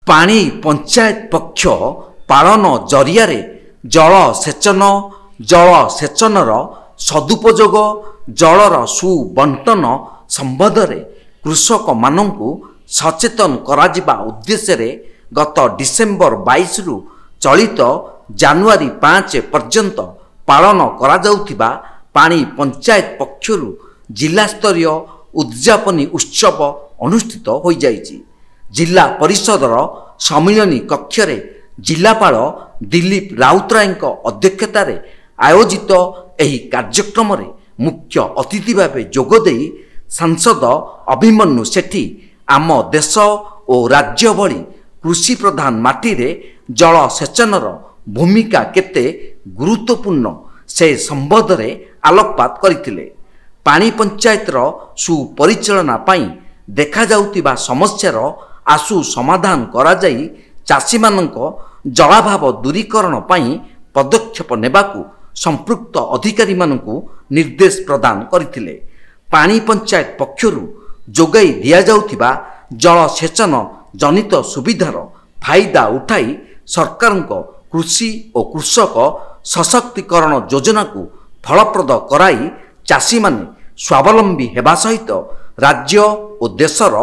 पानी पंचायत पक्ष पालन जरिया जल सेचनर सदुपयोग जलर सुबंटन संबंध में कृषक मानू सचेतन करा उद्देश्य गत डिसेम्बर 22 रु चलित जानुआरी 5 पर्यंत पालन करा जाउथिबा पानी पंचायत पक्षरु जिला स्तरीय उद्यापनी उत्सव अनुष्ठित हो जाइछि। जिला परिषदर सम्मिलनी कक्षरे जिलापाल दिलीप राउतराय अध्यक्षतार आयोजित एही कार्यक्रम रे मुख्य अतिथि भाव जोगदे सांसद अभिमन्यु सेठी आम देश और राज्य भली कृषि प्रधान माटी रे जल सेचनर भूमिका केते गुरुत्वपूर्ण से संबंध रे आलोकपात करथिले। पानी पंचायतर सुपरिचालना पाई देखा जाउतिबा समस्यार आशु समाधान करा जाई चाषी मानक जलाभाव दूरीकरण पाई पदक्षेप नेबाकू संपृक्त अधिकारी मानकू निर्देश प्रदान करथिले। पानी पंचायत पक्षरु जोगाई दिया जाउतिबा जल सेचन जनित सुविधार फायदा उठाई सरकार कृषि और कृषक सशक्तिकरण योजना को फलप्रद कराई चाषी माने स्वावलंबी हेबा सहित राज्य और देशर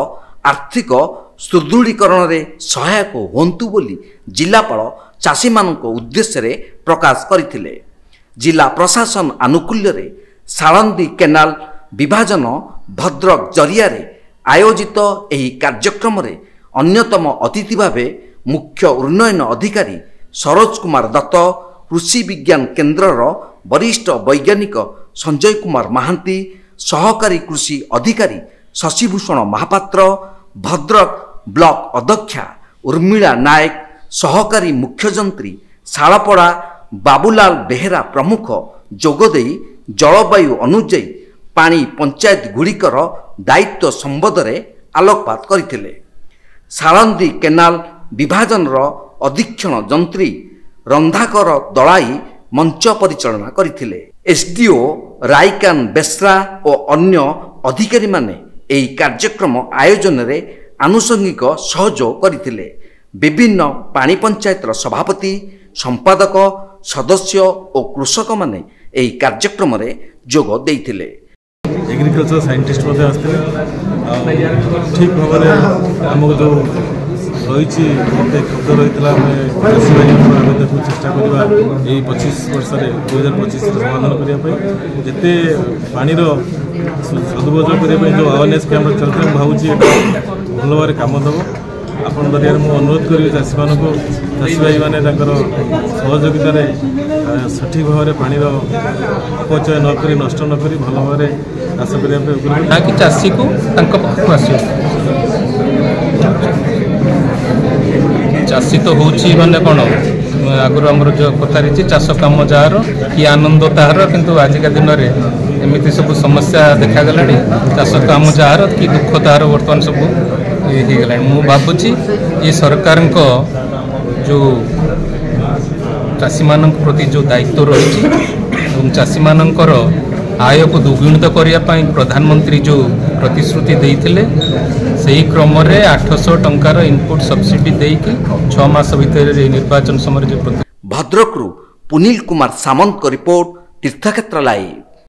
आर्थिक सुदृढ़ीकरण रे सहायक होंतु बोली जिलापाल चाषी मानक उद्देश्य रे प्रकाश करथिले। जिला प्रशासन आनुकूल्य रे साळंदी केनाल विभाजन भद्रक जरिया रे आयोजित एही कार्यक्रम रे अन्यतम अतिथि भावे मुख्य उन्नयन अधिकारी सरोज कुमार दत्त, कृषि विज्ञान केन्द्रर वरिष्ठ वैज्ञानिक संजय कुमार महांती, सहकारी कृषि अधिकारी शशिभूषण महापात्र, भद्रक ब्लॉक अध्यक्षा उर्मिला नायक, सहकारी मुख्यजंत्री शालपड़ा बाबूलाल बेहेरा प्रमुख जोगदे जलवायु अनुଯାयी पानी पंचायत गुड़िकर दायित्व संबंध में आलोकपात करथिले। साळंदी केनाल विभाजनर अधीक्षण जंत्री रंधाकर दलाई मंच परिचालना करथिले। एसडीओ रायकान बेसरा और अन्य अधिकारी माने एही कार्यक्रम आयोजन रे आनुषंगिक सहयोग करथिले। विभिन्न पानी पंचायतर सभापति, संपादक, सदस्य और कृषक माने एही कार्यक्रम रे जोग देइथिले। एग्रीकल्चर साइंटिस्ट ठीक भाव में आमको जो रही खबर रही देखो चेष्टा करवा 25 वर्ष 2025 समाधान करने जिते पानी सदुपयोग करने जो अवेयरनेस कैंप चलते हैं भावी भल भाव कम दब आपण दरिया मुझे अनुरोध करी चाषी मान चाषी भाई मैंने सहयोगितार सठिक भाव में पानी अपचय नक नष्ट नक भल भाव चाष करने कि चाषी को चाषी तो हूँ माने कौन आगुरी आमर जो कथा रही चाष कम जार कि आनंद तार किंतु आजिका दिन में एमती सब समस्या देखागला चाष कम जार कि दुख तार बर्तमान सब होगा। मु भावुची ये सरकार जो चाषी मान प्रति जो दायित्व रही चाषी मानकर आय को दुगुणित करने प्रधानमंत्री जो प्रतिश्रुति देते से ही क्रम 800 टंकार इनपुट सब्सिडी देकी 6 मास भीतर निर्वाचन समय जो भद्रकरू पुनील कुमार सामंत रिपोर्ट तीर्थक्षेत्र लाइव।